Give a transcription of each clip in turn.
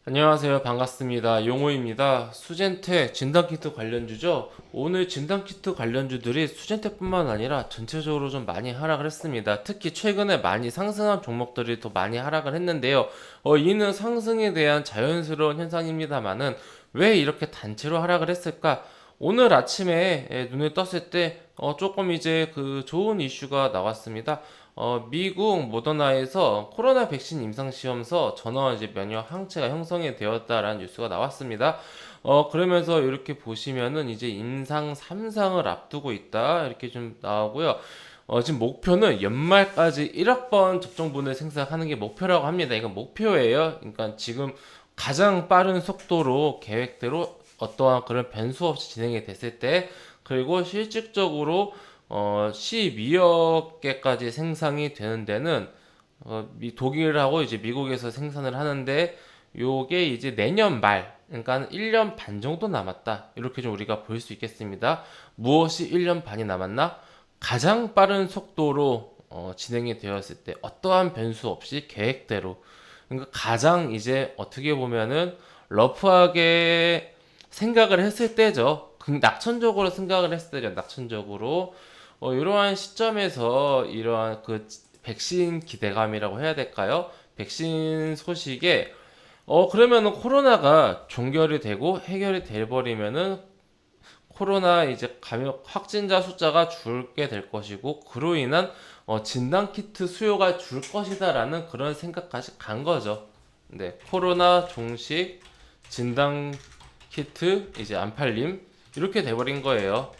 안녕하세요. 반갑습니다. 용호입니다. 수젠테 진단키트 관련주죠. 오늘 진단키트 관련주들이 수젠테뿐만 아니라 전체적으로 좀 많이 하락을 했습니다. 특히 최근에 많이 상승한 종목들이 더 많이 하락을 했는데요. 이는 상승에 대한 자연스러운 현상입니다만은 왜 이렇게 단체로 하락을 했을까? 오늘 아침에 눈을 떴을 때 조금 이제 그 좋은 이슈가 나왔습니다. 미국 모더나에서 코로나 백신 임상시험서 전원 이제 면역 항체가 형성이 되었다라는 뉴스가 나왔습니다. 그러면서 이렇게 보시면은 이제 임상 3상을 앞두고 있다 이렇게 좀 나오고요. 지금 목표는 연말까지 1억 번 접종분을 생산하는 게 목표라고 합니다. 이건 목표예요. 그러니까 지금 가장 빠른 속도로 계획대로 어떠한 그런 변수 없이 진행이 됐을 때, 그리고 실질적으로 12억 개까지 생산이 되는 데는 독일하고 이제 미국에서 생산을 하는데, 요게 이제 내년 말, 그러니까 1년 반 정도 남았다. 이렇게 좀 우리가 볼 수 있겠습니다. 무엇이 1년 반이 남았나? 가장 빠른 속도로 진행이 되었을 때 어떠한 변수 없이 계획대로, 그러니까 가장 이제 어떻게 보면은 러프하게 생각을 했을 때죠. 낙천적으로 생각을 했을 때죠. 낙천적으로 이러한 시점에서 이러한 그 백신 기대감이라고 해야 될까요? 백신 소식에 그러면은 코로나가 종결이 되고 해결이 돼버리면은 코로나 이제 감염 확진자 숫자가 줄게 될 것이고, 그로 인한 진단 키트 수요가 줄 것이다라는 그런 생각까지 간 거죠. 네, 코로나 종식 진단 키트 이제 안 팔림 이렇게 돼버린 거예요.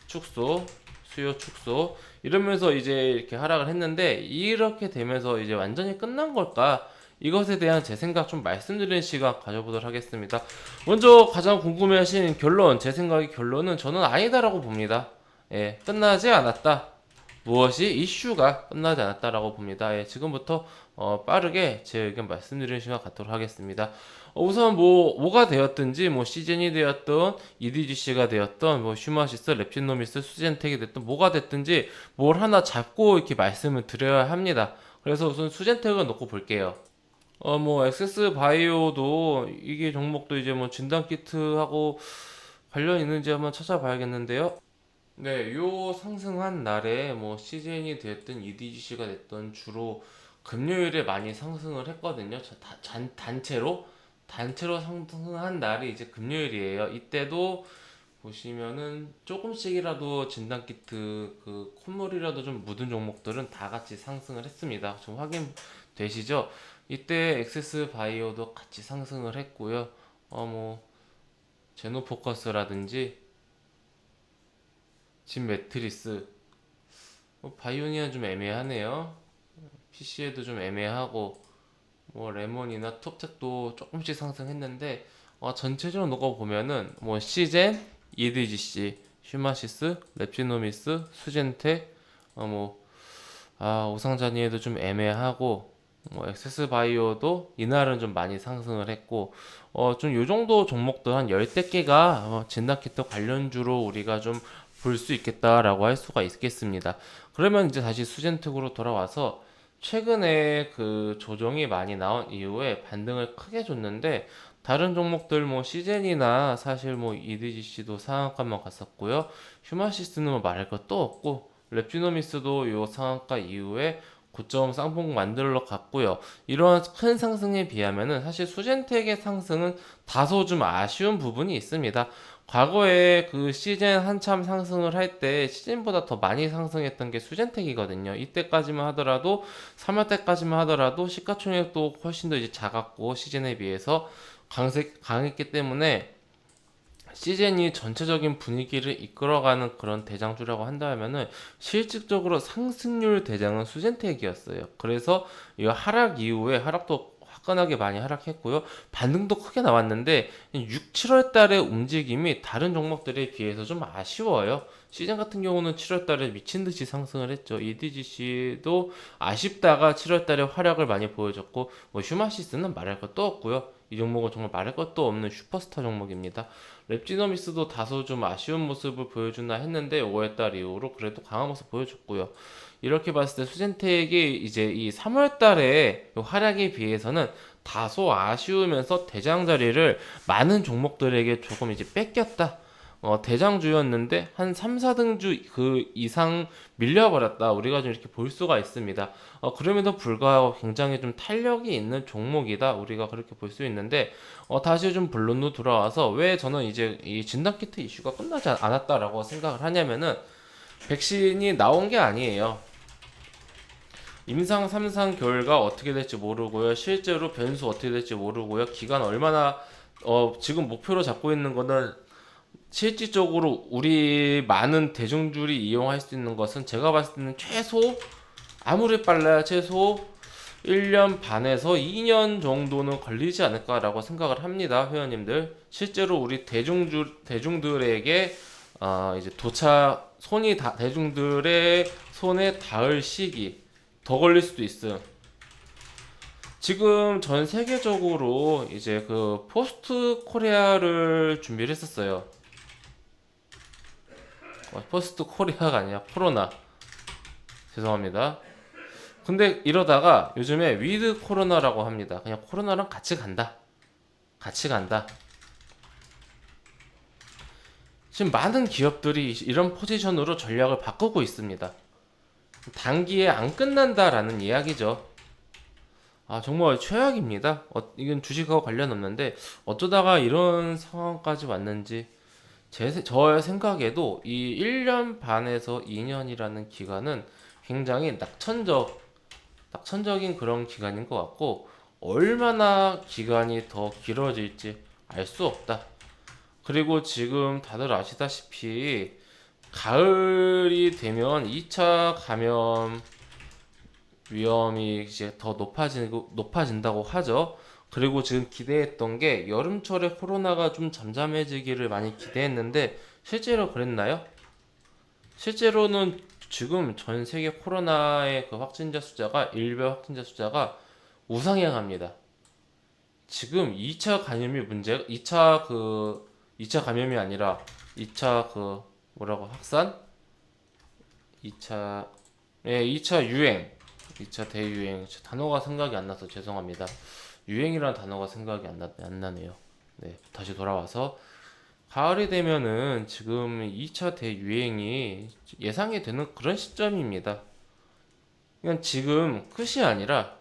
축소, 수요 축소 이러면서 이제 이렇게 하락을 했는데, 이렇게 되면서 이제 완전히 끝난 걸까? 이것에 대한 제 생각 좀 말씀드리는 시간 가져보도록 하겠습니다. 먼저 가장 궁금해하신 결론, 제 생각의 결론은 저는 아니다라고 봅니다. 예, 끝나지 않았다. 무엇이 이슈가 끝나지 않았다라고 봅니다. 예, 지금부터 빠르게 제 의견 말씀드리는 시간 갖도록 하겠습니다. 우선 뭐가 되었든지, 뭐 시즌이 되었던 EDGC가 되었던 뭐 슈마시스, 렙티노미스, 수젠텍이 됐든 뭐가 됐든지 뭘 하나 잡고 이렇게 말씀을 드려야 합니다. 그래서 우선 수젠텍을 놓고 볼게요. 뭐 엑세스 바이오도 이게 종목도 이제 뭐 진단 키트하고 관련 있는지 한번 찾아봐야겠는데요. 네, 요 상승한 날에 뭐 CJN이 됐든 EDGC가 됐든 주로 금요일에 많이 상승을 했거든요. 단체로 상승한 날이 이제 금요일이에요. 이때도 보시면은 조금씩이라도 진단 키트 그 콧물이라도 좀 묻은 종목들은 다 같이 상승을 했습니다. 좀 확인되시죠? 이때 엑세스 바이오도 같이 상승을 했고요. 뭐 제노포커스라든지 진 매트리스, 바이오니아 좀 애매하네요. PC에도 좀 애매하고, 뭐 레몬이나 톱텍도 조금씩 상승했는데, 전체적으로 놓고 보면은 뭐 시젠, EDGC, 슈마시스, 랩지노미스, 수젠텍, 오상자니에도 좀 애매하고, 뭐 엑세스 바이오도 이날은 좀 많이 상승을 했고, 좀 요 정도 종목들 한 열댓 개가 진단키트 관련주로 우리가 좀 볼 수 있겠다라고 할 수가 있겠습니다. 그러면 이제 다시 수젠특으로 돌아와서, 최근에 그 조정이 많이 나온 이후에 반등을 크게 줬는데, 다른 종목들 뭐 시젠이나 사실 뭐 EDGC도 상한가만 갔었고요. 휴마시스는 뭐 말할 것도 없고, 랩지노미스도 요 상한가 이후에 고점 쌍봉 만들러 갔고요. 이러한 큰 상승에 비하면은 사실 수젠텍의 상승은 다소 좀 아쉬운 부분이 있습니다. 과거에 그 시즌 한참 상승을 할 때 시즌보다 더 많이 상승했던 게 수젠텍이거든요. 이때까지만 하더라도 3월 때까지만 하더라도 시가총액도 훨씬 더 이제 작았고 시즌에 비해서 강했기 때문에 시즌이 전체적인 분위기를 이끌어가는 그런 대장주라고 한다면은 실질적으로 상승률 대장은 수젠텍이었어요. 그래서 이 하락 이후에 하락도 화끈하게 많이 하락했고요. 반등도 크게 나왔는데 6, 7월 달의 움직임이 다른 종목들에 비해서 좀 아쉬워요. 시즌 같은 경우는 7월 달에 미친 듯이 상승을 했죠. EDGC도 아쉽다가 7월 달에 활약을 많이 보여줬고, 뭐 슈마시스는 말할 것도 없고요. 이 종목은 정말 말할 것도 없는 슈퍼스타 종목입니다. 랩지너미스도 다소 좀 아쉬운 모습을 보여주나 했는데 5월달 이후로 그래도 강한 모습 보여줬고요. 이렇게 봤을 때 수젠텍이 이제 이 3월달에 활약에 비해서는 다소 아쉬우면서 대장 자리를 많은 종목들에게 조금 이제 뺏겼다. 대장주였는데 한 3, 4등주 그 이상 밀려버렸다. 우리가 좀 이렇게 볼 수가 있습니다. 그럼에도 불구하고 굉장히 좀 탄력이 있는 종목이다. 우리가 그렇게 볼 수 있는데, 다시 좀 본론로 돌아와서 왜 저는 이제 이 진단키트 이슈가 끝나지 않았다라고 생각을 하냐면은, 백신이 나온 게 아니에요. 임상 3상 결과 어떻게 될지 모르고요. 실제로 변수 어떻게 될지 모르고요. 기간 얼마나 지금 목표로 잡고 있는 거는 실질적으로 우리 많은 대중들이 이용할 수 있는 것은 제가 봤을 때는 최소 아무리 빨라야 최소 1년 반에서 2년 정도는 걸리지 않을까라고 생각을 합니다. 회원님들. 실제로 우리 대중들에게 이제 대중들의 손에 닿을 시기 더 걸릴 수도 있어요. 지금 전 세계적으로 이제 그 포스트 코리아를 준비를 했었어요. 포스트 코리아가 아니라 코로나. 죄송합니다. 근데 이러다가 요즘에 위드 코로나라고 합니다. 그냥 코로나랑 같이 간다. 같이 간다. 지금 많은 기업들이 이런 포지션으로 전략을 바꾸고 있습니다. 단기에 안 끝난다라는 이야기죠. 정말 최악입니다. 이건 주식하고 관련 없는데 어쩌다가 이런 상황까지 왔는지 저의 생각에도 이 1년 반에서 2년이라는 기간은 굉장히 낙천적인 그런 기간인 것 같고 얼마나 기간이 더 길어질지 알 수 없다. 그리고 지금 다들 아시다시피 가을이 되면 2차 감염 위험이 이제 더 높아진다고 하죠. 그리고 지금 기대했던 게 여름철에 코로나가 좀 잠잠해지기를 많이 기대했는데 실제로 그랬나요? 실제로는 지금 전 세계 코로나의 그 확진자 숫자가 일별 확진자 숫자가 우상향합니다. 지금 2차 감염이 문제, 2차 감염이 아니라 2차 뭐라고 확산? 2차, 2차 유행, 2차 대유행. 단어가 생각이 안 나서 죄송합니다. 유행이라는 단어가 생각이 안 나네요. 네, 다시 돌아와서 가을이 되면은 지금 2차 대유행이 예상이 되는 그런 시점입니다. 그냥 지금 끝이 아니라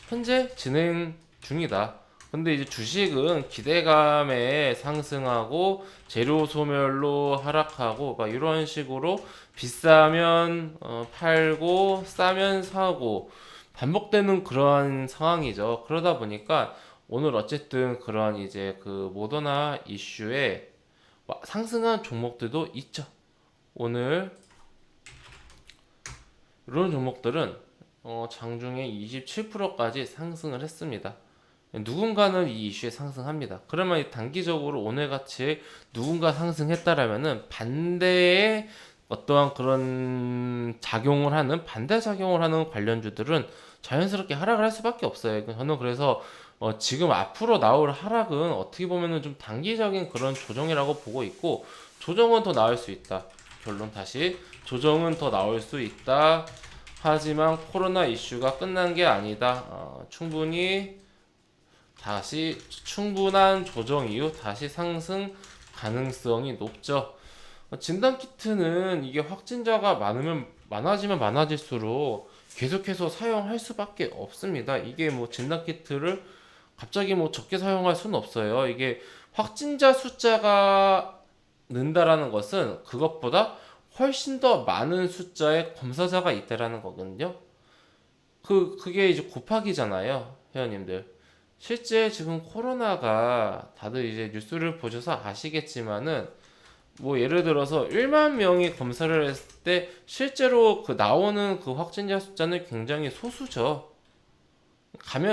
현재 진행 중이다. 근데 이제 주식은 기대감에 상승하고 재료 소멸로 하락하고 막 이런 식으로 비싸면 팔고 싸면 사고 반복되는 그런 상황이죠. 그러다 보니까 오늘 어쨌든 그런 이제 그 모더나 이슈에 상승한 종목들도 있죠. 오늘 이런 종목들은 장중에 27%까지 상승을 했습니다. 누군가는 이 이슈에 상승합니다. 그러면 단기적으로 오늘 같이 누군가 상승했다라면은 반대의 어떠한 그런 반대 작용을 하는 관련주들은 자연스럽게 하락을 할 수밖에 없어요. 저는 그래서 지금 앞으로 나올 하락은 어떻게 보면은 좀 단기적인 그런 조정이라고 보고 있고 조정은 더 나올 수 있다. 결론 다시 조정은 더 나올 수 있다. 하지만 코로나 이슈가 끝난 게 아니다. 충분한 조정 이후 다시 상승 가능성이 높죠. 진단키트는 이게 확진자가 많아지면 많아질수록 계속해서 사용할 수밖에 없습니다. 이게 뭐 진단키트를 갑자기 뭐 적게 사용할 수는 없어요. 이게 확진자 숫자가 는다라는 것은 그것보다 훨씬 더 많은 숫자의 검사자가 있다라는 거거든요. 그게 이제 곱하기잖아요, 회원님들. 실제 지금 코로나가 다들 이제 뉴스를 보셔서 아시겠지만은 뭐 예를 들어서 1만 명이 검사를 했을 때 실제로 그 나오는 그 확진자 숫자는 굉장히 소수죠.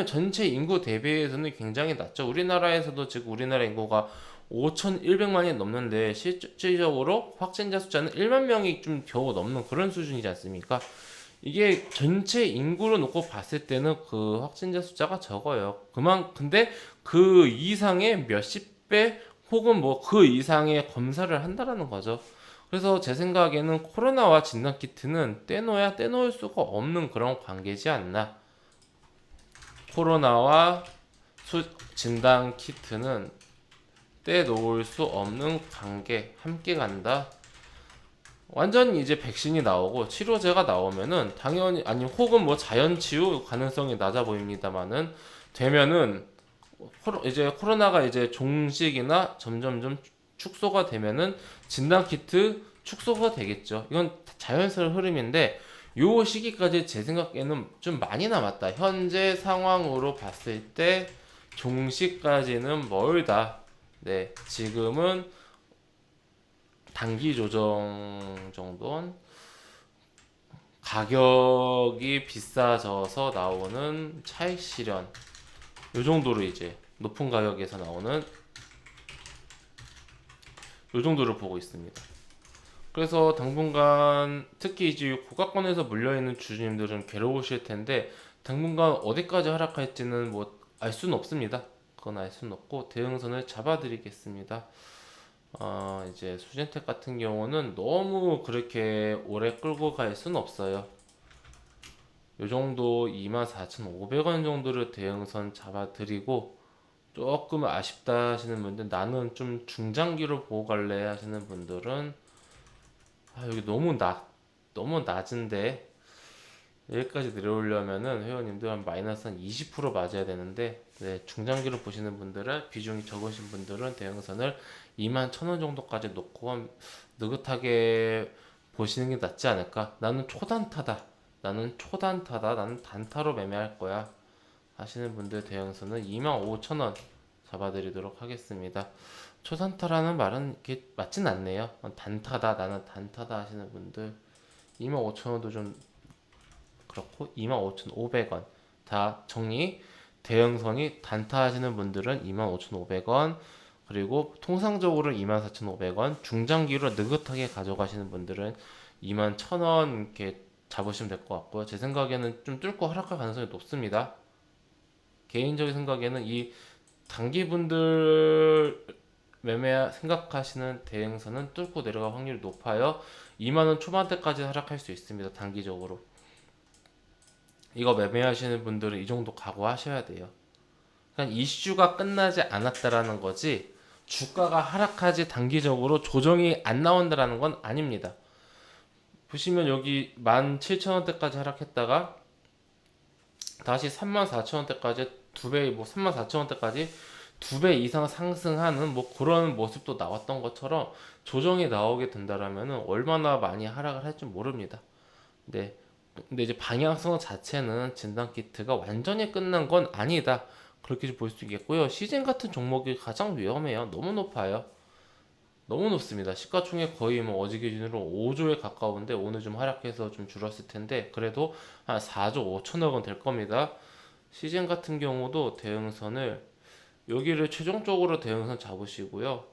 전체 인구 대비해서는 굉장히 낮죠. 우리나라에서도 지금 우리나라 인구가 5,100만이 넘는데 실질적으로 확진자 숫자는 1만 명이 좀 겨우 넘는 그런 수준이지 않습니까? 이게 전체 인구로 놓고 봤을 때는 그 확진자 숫자가 적어요. 근데 그 이상의 몇십 배 혹은 뭐 그 이상의 검사를 한다라는 거죠. 그래서 제 생각에는 코로나와 진단키트는 떼놓을 수가 없는 그런 관계지 않나. 코로나와 진단 키트는 떼놓을 수 없는 관계, 함께 간다. 완전히 이제 백신이 나오고 치료제가 나오면은 당연히, 아니 혹은 뭐 자연 치유 가능성이 낮아 보입니다만은 되면은 이제 코로나가 이제 종식이나 점점점 축소가 되면은 진단 키트 축소가 되겠죠. 이건 자연스러운 흐름인데 요 시기까지 제 생각에는 좀 많이 남았다. 현재 상황으로 봤을 때 종식까지는 멀다. 네, 지금은 단기 조정 정도는 가격이 비싸져서 나오는 차익 실현 요 정도로 이제 높은 가격에서 나오는 요 정도를 보고 있습니다. 그래서 당분간 특히 이제 고가권에서 물려있는 주주님들은 괴로우실 텐데 당분간 어디까지 하락할지는 뭐 알 수는 없습니다. 그건 알 수는 없고 대응선을 잡아드리겠습니다. 이제 수젠텍 같은 경우는 너무 그렇게 오래 끌고 갈 수는 없어요. 요 정도 24,500원 정도를 대응선 잡아드리고 조금 아쉽다 하시는 분들, 나는 좀 중장기로 보고 갈래 하시는 분들은 여기 너무 낮은데 여기까지 내려오려면은 회원님들 한 마이너스 한 20% 맞아야 되는데, 네, 중장기로 보시는 분들은, 비중이 적으신 분들은 대응선을 21,000원 정도까지 놓고 느긋하게 보시는 게 낫지 않을까. 나는 단타로 매매할 거야 하시는 분들 대응선은 25,000원 잡아드리도록 하겠습니다. 초단타라는 말은 이렇게 맞진 않네요. 나는 단타다 하시는 분들 25,000원도 좀 그렇고 25,500원 다 정리. 대형선이 단타 하시는 분들은 25,500원, 그리고 통상적으로 24,500원, 중장기로 느긋하게 가져가시는 분들은 21,000원 이렇게 잡으시면 될 것 같고요. 제 생각에는 좀 뚫고 하락할 가능성이 높습니다. 개인적인 생각에는 이 단기분들 매매 생각하시는 대형선은 뚫고 내려갈 확률이 높아요. 2만원 초반대까지 하락할 수 있습니다. 단기적으로. 이거 매매하시는 분들은 이 정도 각오하셔야 돼요. 그냥 이슈가 끝나지 않았다라는 거지 주가가 하락하지 단기적으로 조정이 안 나온다라는 건 아닙니다. 보시면 여기 17,000원대까지 하락했다가 다시 34,000원대까지 두배, 뭐 34,000원대까지 2배 이상 상승하는 뭐 그런 모습도 나왔던 것처럼 조정이 나오게 된다라면 얼마나 많이 하락을 할지 모릅니다. 네. 근데 이제 방향성 자체는 진단 키트가 완전히 끝난 건 아니다. 그렇게 볼 수 있겠고요. 시즌 같은 종목이 가장 위험해요. 너무 높아요. 너무 높습니다. 시가총액 거의 뭐 어제 기준으로 5조에 가까운데 오늘 좀 하락해서 좀 줄었을 텐데 그래도 한 4조 5천억 원 될 겁니다. 시즌 같은 경우도 대응선을 여기를 최종적으로 대응선 잡으시고요.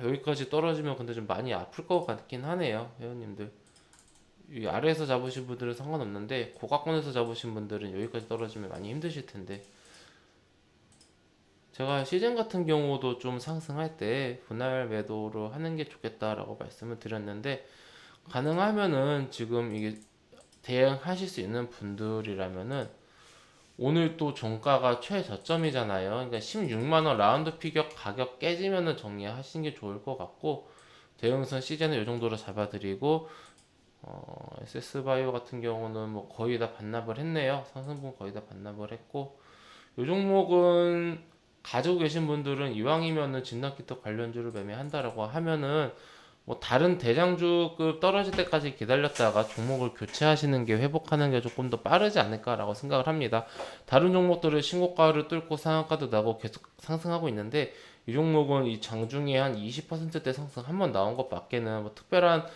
여기까지 떨어지면 근데 좀 많이 아플 것 같긴 하네요, 회원님들. 이 아래에서 잡으신 분들은 상관없는데 고가권에서 잡으신 분들은 여기까지 떨어지면 많이 힘드실 텐데, 제가 시즌 같은 경우도 좀 상승할 때 분할 매도로 하는 게 좋겠다라고 말씀을 드렸는데 가능하면은 지금 이게 대응하실 수 있는 분들이라면은 오늘 또 종가가 최저점이잖아요. 그러니까 16만원 라운드 피겨 가격 깨지면은 정리하시는 게 좋을 것 같고, 대응선 시즌은 이 정도로 잡아드리고, SS바이오 같은 경우는 뭐 거의 다 반납을 했네요. 상승분 거의 다 반납을 했고, 이 종목은 가지고 계신 분들은 이왕이면은 진단키트 관련주를 매매한다라고 하면은 뭐 다른 대장주급 떨어질 때까지 기다렸다가 종목을 교체하시는 게 회복하는 게 조금 더 빠르지 않을까라고 생각을 합니다. 다른 종목들은 신고가를 뚫고 상한가도 나고 계속 상승하고 있는데 이 종목은 이 장중에 한 20%대 상승 한 번 나온 것밖에는 뭐 특별한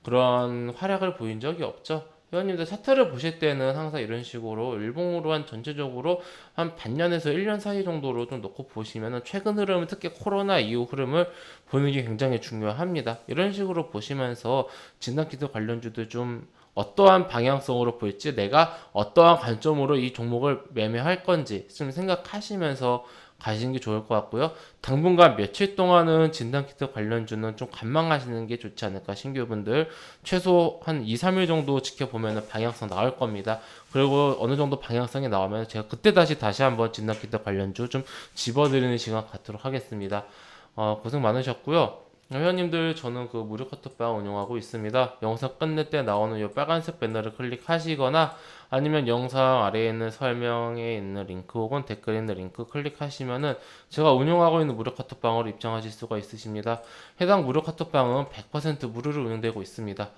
그런 활약을 보인 적이 없죠. 회원님들 차트를 보실 때는 항상 이런 식으로 일봉으로 한 전체적으로 한 반년에서 1년 사이 정도로 좀 놓고 보시면은 최근 흐름을, 특히 코로나 이후 흐름을 보는 게 굉장히 중요합니다. 이런 식으로 보시면서 진단키트 관련주들 좀 어떠한 방향성으로 볼지, 내가 어떠한 관점으로 이 종목을 매매할 건지 좀 생각하시면서 가시는 게 좋을 것 같고요. 당분간 며칠 동안은 진단키트 관련주는 좀 관망하시는 게 좋지 않을까. 신규분들 최소 한 2, 3일 정도 지켜보면 방향성 나올 겁니다. 그리고 어느 정도 방향성이 나오면 제가 그때 다시 한번 진단키트 관련주 좀 집어드리는 시간 갖도록 하겠습니다. 고생 많으셨고요. 회원님들, 저는 그 무료 카톡방 운영하고 있습니다. 영상 끝낼 때 나오는 이 빨간색 배너를 클릭하시거나 아니면 영상 아래에 있는 설명에 있는 링크 혹은 댓글에 있는 링크 클릭하시면은 제가 운영하고 있는 무료 카톡방으로 입장하실 수가 있으십니다. 해당 무료 카톡방은 100% 무료로 운영되고 있습니다.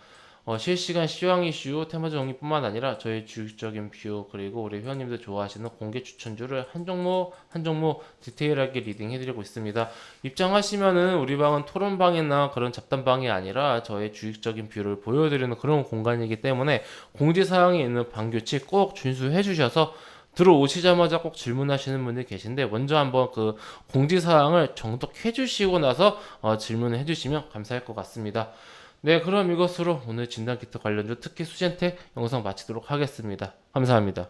실시간 시황 이슈, 테마 정리뿐만 아니라 저희 주식적인 뷰, 그리고 우리 회원님들 좋아하시는 공개 추천주를 한 종목 한 종목 디테일하게 리딩해드리고 있습니다. 입장하시면은 우리 방은 토론방이나 그런 잡담방이 아니라 저의 주식적인 뷰를 보여드리는 그런 공간이기 때문에 공지사항에 있는 방규칙 꼭 준수해 주셔서 들어오시자마자 꼭 질문하시는 분들 계신데, 먼저 한번 그 공지사항을 정독해 주시고 나서 질문을 해주시면 감사할 것 같습니다. 네, 그럼 이것으로 오늘 진단키트 관련주 특히 수젠텍 영상 마치도록 하겠습니다. 감사합니다.